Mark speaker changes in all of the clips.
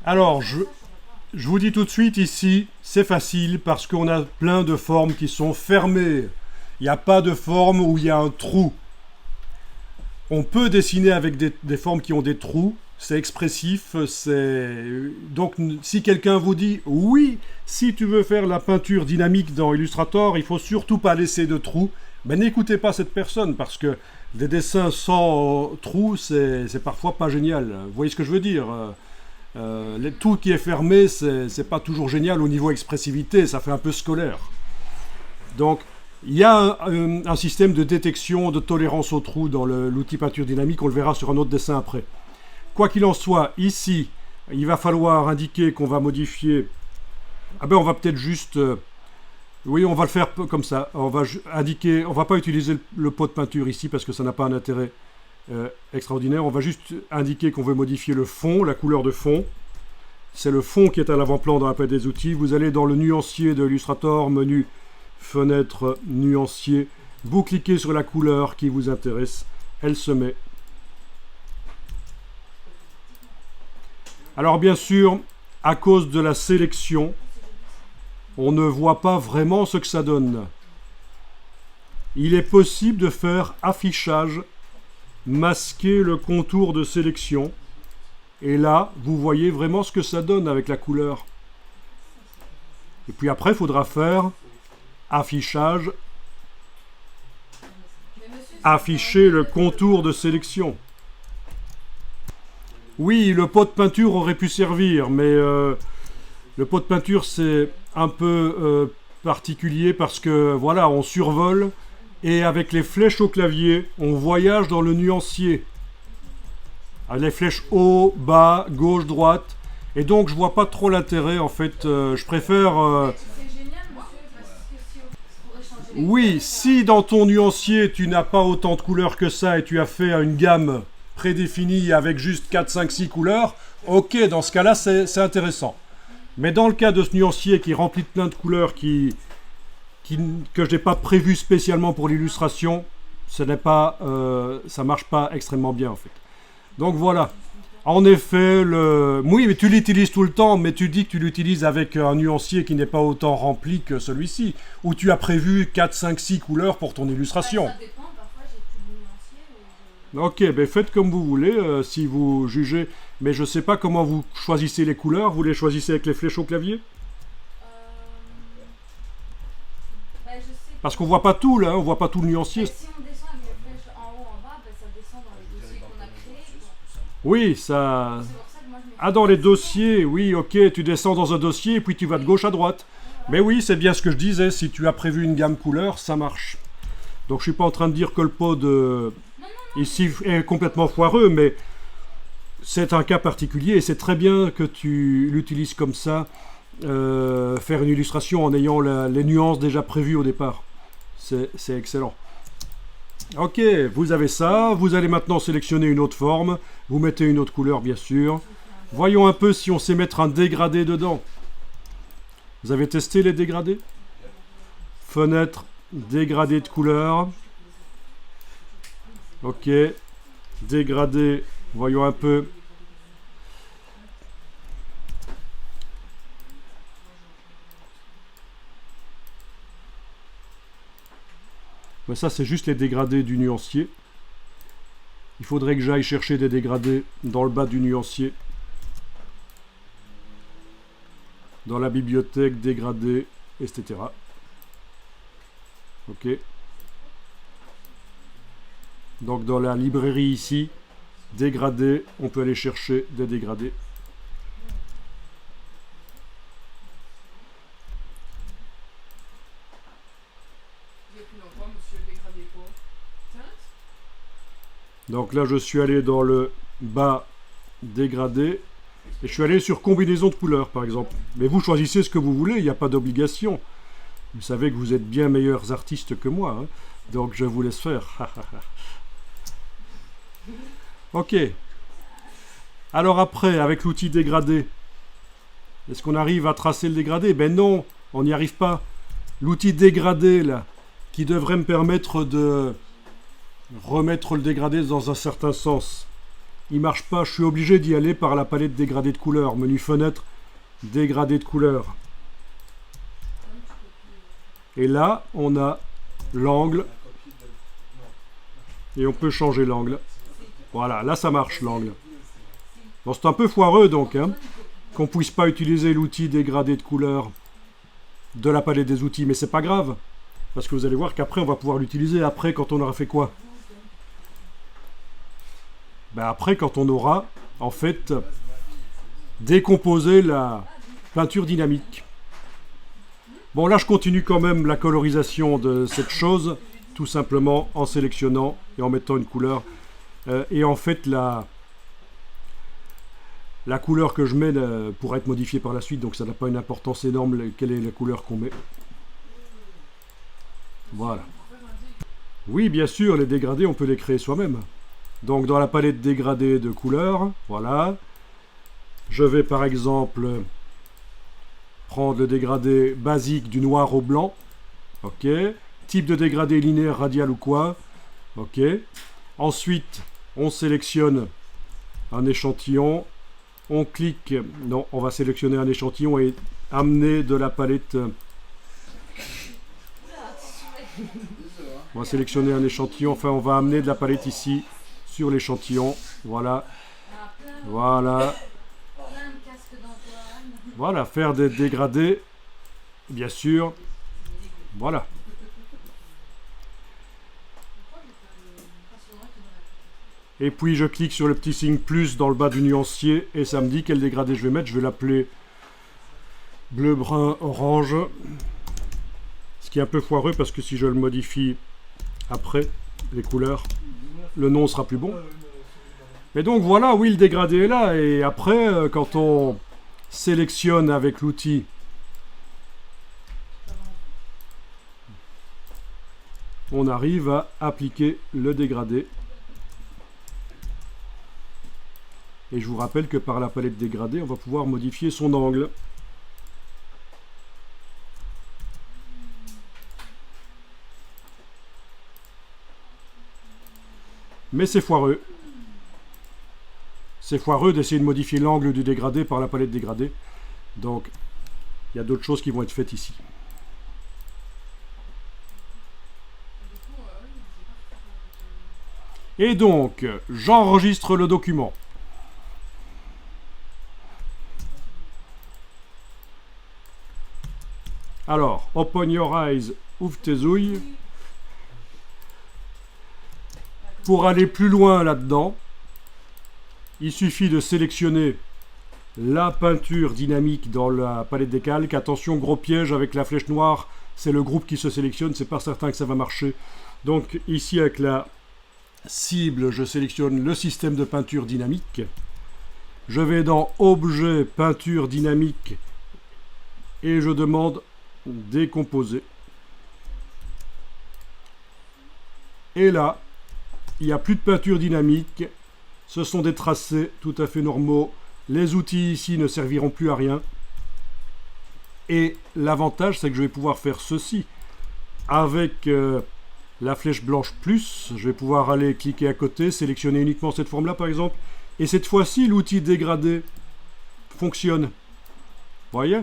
Speaker 1: Alors, je vous dis tout de suite ici, c'est facile parce qu'on a plein de formes qui sont fermées. Il n'y a pas de forme où il y a un trou. On peut dessiner avec des formes qui ont des trous, c'est expressif, c'est... Donc si quelqu'un vous dit « Oui, si tu veux faire la peinture dynamique dans Illustrator, il faut surtout pas laisser de trous », ben n'écoutez pas cette personne parce que des dessins sans trous, c'est parfois pas génial. Vous voyez ce que je veux dire? Tout qui est fermé, c'est pas toujours génial au niveau expressivité, ça fait un peu scolaire. Donc, il y a un système de détection, de tolérance aux trous dans l'outil peinture dynamique, on le verra sur un autre dessin après. Quoi qu'il en soit, ici, il va falloir indiquer qu'on va modifier... Ah ben on va peut-être juste... oui, on va le faire comme ça. On va indiquer... On va pas utiliser le pot de peinture ici parce que ça n'a pas un intérêt extraordinaire. On va juste indiquer qu'on veut modifier le fond, la couleur de fond. C'est le fond qui est à l'avant-plan dans la palette des outils. Vous allez dans le nuancier de Illustrator, menu fenêtre nuancier. Vous cliquez sur la couleur qui vous intéresse. Elle se met. Alors bien sûr, à cause de la sélection, on ne voit pas vraiment ce que ça donne. Il est possible de faire affichage, masquer le contour de sélection. Et là, vous voyez vraiment ce que ça donne avec la couleur. Et puis après, il faudra faire affichage, afficher le contour de sélection. Oui, le pot de peinture aurait pu servir, mais le pot de peinture c'est un peu particulier parce que voilà, on survole et avec les flèches au clavier, on voyage dans le nuancier. Avec les flèches haut, bas, gauche, droite. Et donc je vois pas trop l'intérêt en fait. Je préfère... Oui, si dans ton nuancier tu n'as pas autant de couleurs que ça et tu as fait une gamme prédéfinie avec juste 4, 5, 6 couleurs, ok, dans ce cas-là c'est intéressant. Mais dans le cas de ce nuancier qui est rempli de plein de couleurs que je n'ai pas prévu spécialement pour l'illustration, ça marche pas extrêmement bien en fait. Donc voilà. En effet, oui, mais tu l'utilises tout le temps, mais tu dis que tu l'utilises avec un nuancier qui n'est pas autant rempli que celui-ci, où tu as prévu 4, 5, 6 couleurs pour ton illustration.
Speaker 2: Ça dépend, parfois j'ai plus de nuancier.
Speaker 1: Ok, ben faites comme vous voulez, si vous jugez. Mais je ne sais pas comment vous choisissez les couleurs. Vous les choisissez avec les flèches au clavier?
Speaker 2: Je sais.
Speaker 1: Parce qu'on voit pas tout là, on voit pas tout le nuancier.
Speaker 2: Si on descend avec les flèches en haut, en bas, ça descend dans les dossiers qu'on a créés.
Speaker 1: Oui, ça...
Speaker 2: C'est pour ça que moi je me
Speaker 1: Ah, dans les dossiers, oui, ok, tu descends dans un dossier et puis tu vas de gauche à droite. Mais oui, c'est bien ce que je disais, si tu as prévu une gamme couleur, ça marche. Donc je suis pas en train de dire que le pot ici est complètement foireux, mais c'est un cas particulier et c'est très bien que tu l'utilises comme ça, faire une illustration en ayant les nuances déjà prévues au départ. C'est excellent. Ok, vous avez ça, vous allez maintenant sélectionner une autre forme, vous mettez une autre couleur bien sûr. Voyons un peu si on sait mettre un dégradé dedans. Vous avez testé les dégradés? Fenêtre, dégradé de couleur. Ok, dégradé, voyons un peu. Ben ça c'est juste les dégradés du nuancier. Il faudrait que j'aille chercher des dégradés dans le bas du nuancier. Dans la bibliothèque, dégradés, etc. Ok. Donc dans la librairie ici, dégradés, on peut aller chercher des dégradés. Donc là je suis allé dans le bas dégradé. Et je suis allé sur combinaison de couleurs, par exemple. Mais vous choisissez ce que vous voulez, il n'y a pas d'obligation. Vous savez que vous êtes bien meilleurs artistes que moi, hein, donc je vous laisse faire. Ok. Alors après, avec l'outil dégradé, est-ce qu'on arrive à tracer le dégradé? Ben non, on n'y arrive pas. L'outil dégradé, là, qui devrait me permettre de remettre le dégradé dans un certain sens, il marche pas. Je suis obligé d'y aller par la palette dégradée de couleurs. Menu fenêtre, dégradé de couleurs. Et là, on a l'angle. Et on peut changer l'angle. Voilà, là ça marche l'angle. Bon, c'est un peu foireux donc, hein, qu'on puisse pas utiliser l'outil dégradé de couleurs de la palette des outils, mais c'est pas grave. Parce que vous allez voir qu'après on va pouvoir l'utiliser après quand on aura fait quoi? Ben après quand on aura en fait décomposé la peinture dynamique. Bon là je continue quand même la colorisation de cette chose, tout simplement en sélectionnant et en mettant une couleur. Et en fait la couleur que je mets pourra être modifiée par la suite, donc ça n'a pas une importance énorme quelle est la couleur qu'on met. Voilà. Oui, bien sûr, les dégradés, on peut les créer soi-même. Donc dans la palette dégradée de couleurs, voilà. Je vais par exemple prendre le dégradé basique du noir au blanc. Ok. Type de dégradé linéaire, radial ou quoi. Ok. Ensuite, on sélectionne un échantillon. On clique, non, on va sélectionner un échantillon et amener de la palette. On va sélectionner un échantillon, enfin on va amener de la palette ici sur l'échantillon. Voilà. Voilà. Voilà, faire des dégradés, bien sûr. Voilà. Et puis je clique sur le petit signe plus dans le bas du nuancier et ça me dit quel dégradé je vais mettre. Je vais l'appeler bleu, brun, orange. Ce qui est un peu foireux parce que si je le modifie après, les couleurs, le nom sera plus bon. Mais donc voilà, oui, le dégradé est là. Et après, quand on sélectionne avec l'outil, on arrive à appliquer le dégradé. Et je vous rappelle que par la palette dégradée, on va pouvoir modifier son angle. Mais c'est foireux. C'est foireux d'essayer de modifier l'angle du dégradé par la palette dégradée. Donc, il y a d'autres choses qui vont être faites ici. Et donc, j'enregistre le document. Alors, open your eyes, ouvre tes ouilles. Pour aller plus loin là-dedans, il suffit de sélectionner la peinture dynamique dans la palette des calques. Attention, gros piège avec la flèche noire, c'est le groupe qui se sélectionne, c'est pas certain que ça va marcher. Donc ici avec la cible, je sélectionne le système de peinture dynamique. Je vais dans Objet, peinture dynamique et je demande décomposer. Et là, il n'y a plus de peinture dynamique. Ce sont des tracés tout à fait normaux. Les outils ici ne serviront plus à rien. Et l'avantage, c'est que je vais pouvoir faire ceci. Avec la flèche blanche plus, je vais pouvoir aller cliquer à côté, sélectionner uniquement cette forme-là par exemple. Et cette fois-ci, l'outil dégradé fonctionne. Voyez,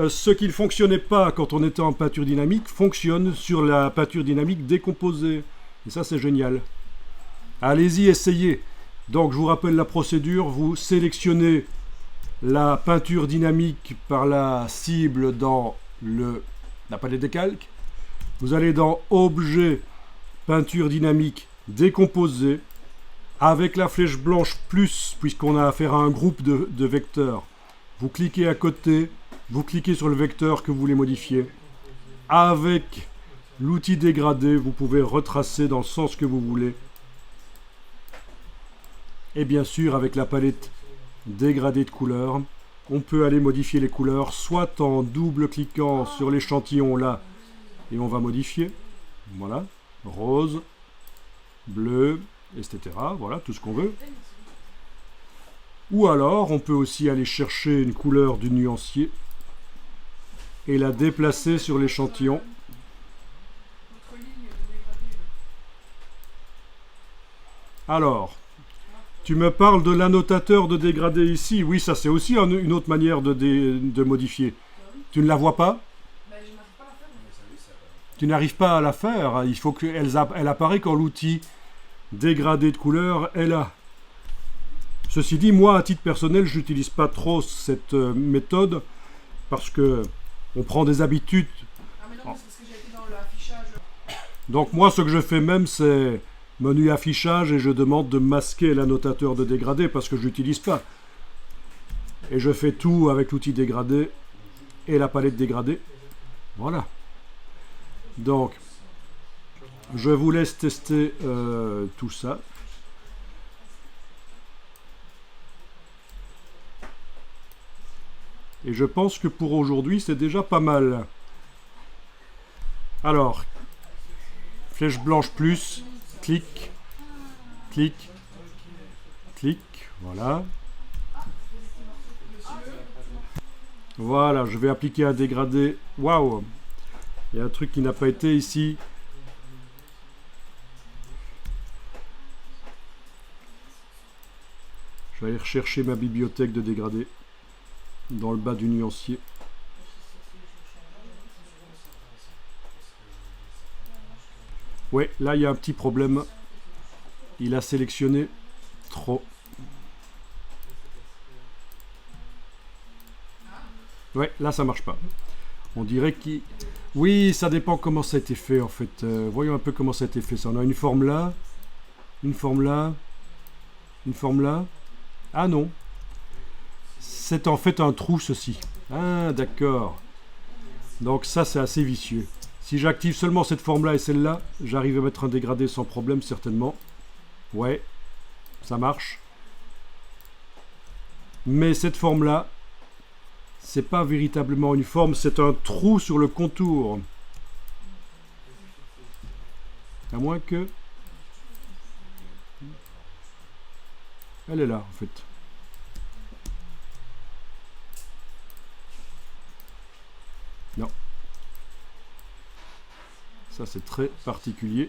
Speaker 1: ce qui ne fonctionnait pas quand on était en peinture dynamique fonctionne sur la peinture dynamique décomposée. Et ça, c'est génial. Allez-y, essayez. Donc, je vous rappelle la procédure. Vous sélectionnez la peinture dynamique par la cible dans la palette des calques. Vous allez dans Objet, peinture dynamique décomposée. Avec la flèche blanche plus, puisqu'on a affaire à un groupe de vecteurs. Vous cliquez à côté, vous cliquez sur le vecteur que vous voulez modifier. Avec l'outil dégradé, vous pouvez retracer dans le sens que vous voulez. Et bien sûr, avec la palette dégradée de couleurs, on peut aller modifier les couleurs, soit en double-cliquant sur l'échantillon là, et on va modifier. Voilà, rose, bleu, etc. Voilà, tout ce qu'on veut. Ou alors, on peut aussi aller chercher une couleur du nuancier et la déplacer sur l'échantillon. Alors, Tu me parles de l'annotateur de dégradé ici. Oui, ça c'est aussi une autre manière de modifier. Tu ne la vois pas? Tu n'arrives pas à la faire. Il faut qu'elle apparaît quand l'outil dégradé de couleur est là. Ceci dit, moi, à titre personnel, je n'utilise pas trop cette méthode parce que on prend des habitudes.
Speaker 3: Ah mais non, c'est parce que j'ai été dans l'affichage.
Speaker 1: Donc moi, ce que je fais même, c'est menu affichage et je demande de masquer l'annotateur de dégradé parce que je l'utilise pas. Et je fais tout avec l'outil dégradé et la palette dégradée. Voilà. Donc, je vous laisse tester tout ça. Et je pense que pour aujourd'hui, c'est déjà pas mal. Alors, flèche blanche plus, clic, clic, clic, voilà. Voilà, je vais appliquer un dégradé. Waouh! Il y a un truc qui n'a pas été ici. Je vais aller rechercher ma bibliothèque de dégradés dans le bas du nuancier. Ouais, là il y a un petit problème. Il a sélectionné trop. Ouais, là ça marche pas. On dirait qu'il... Oui, ça dépend comment ça a été fait en fait. Voyons un peu comment ça a été fait. Ça, on a une forme là, une forme là, une forme là. Ah non. C'est en fait un trou ceci. Ah d'accord. Donc ça c'est assez vicieux. Si j'active seulement cette forme là et celle-là, j'arrive à mettre un dégradé sans problème certainement. Ouais, ça marche. Mais cette forme là, c'est pas véritablement une forme, c'est un trou sur le contour. À moins que... Elle est là en fait. Non. Ça c'est très particulier.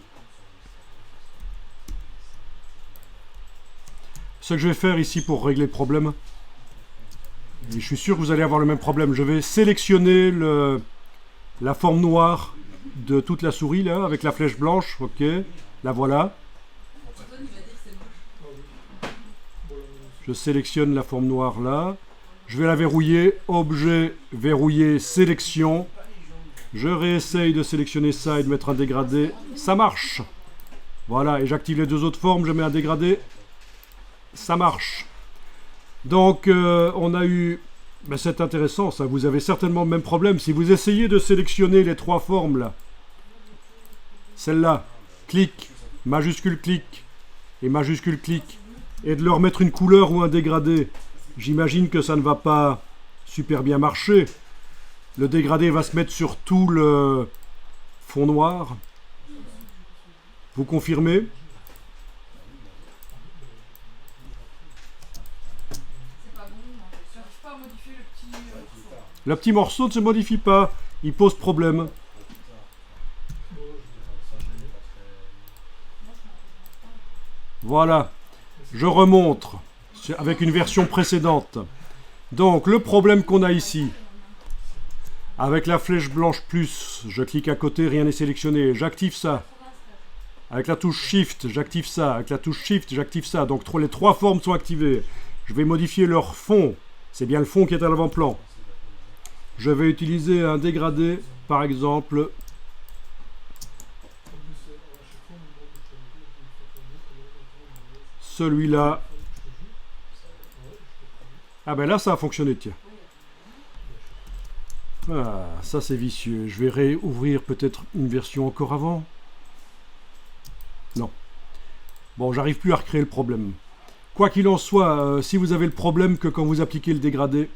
Speaker 1: Ce que je vais faire ici pour régler le problème, et je suis sûr que vous allez avoir le même problème, je vais sélectionner la forme noire de toute la souris là, avec la flèche blanche, ok, la voilà. Je sélectionne la forme noire là, je vais la verrouiller, objet, verrouiller, sélection. Je réessaye de sélectionner ça et de mettre un dégradé, ça marche. Voilà, et j'active les deux autres formes, je mets un dégradé, ça marche. Donc on a eu, ben, c'est intéressant ça, vous avez certainement le même problème. Si vous essayez de sélectionner les trois formes là, celle-là, clic, majuscule clic et majuscule clic, et de leur mettre une couleur ou un dégradé, j'imagine que ça ne va pas super bien marcher. Le dégradé va se mettre sur tout le fond noir. Vous confirmez ? Le petit morceau ne se modifie pas, il pose problème. Voilà, je remonte avec une version précédente. Donc le problème qu'on a ici, avec la flèche blanche plus, je clique à côté, rien n'est sélectionné, j'active ça. Avec la touche Shift, j'active ça. Avec la touche Shift, j'active ça. Donc les trois formes sont activées. Je vais modifier leur fond. C'est bien le fond qui est à l'avant-plan. Je vais utiliser un dégradé, par exemple. Celui-là. Ah ben là, ça a fonctionné, tiens. Ah, ça c'est vicieux. Je vais réouvrir peut-être une version encore avant. Non. Bon, j'arrive plus à recréer le problème. Quoi qu'il en soit, si vous avez le problème que quand vous appliquez le dégradé,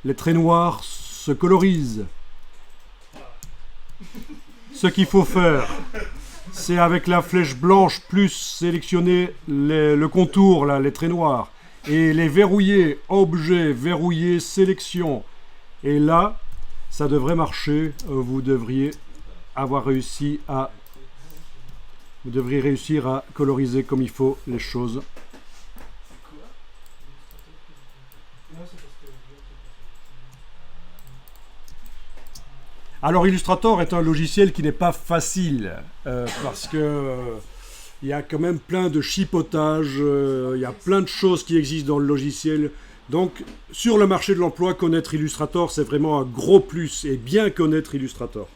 Speaker 1: les traits noirs se colorisent. Ce qu'il faut faire, c'est avec la flèche blanche plus sélectionner le contour, là, les traits noirs, et les verrouiller, objet, verrouiller, sélection. Et là, ça devrait marcher. Vous devriez avoir réussi à Vous devriez réussir à coloriser comme il faut les choses. Alors Illustrator est un logiciel qui n'est pas facile parce que il y a quand même plein de chipotages, il y a plein de choses qui existent dans le logiciel. Donc sur le marché de l'emploi, connaître Illustrator, c'est vraiment un gros plus et bien connaître Illustrator.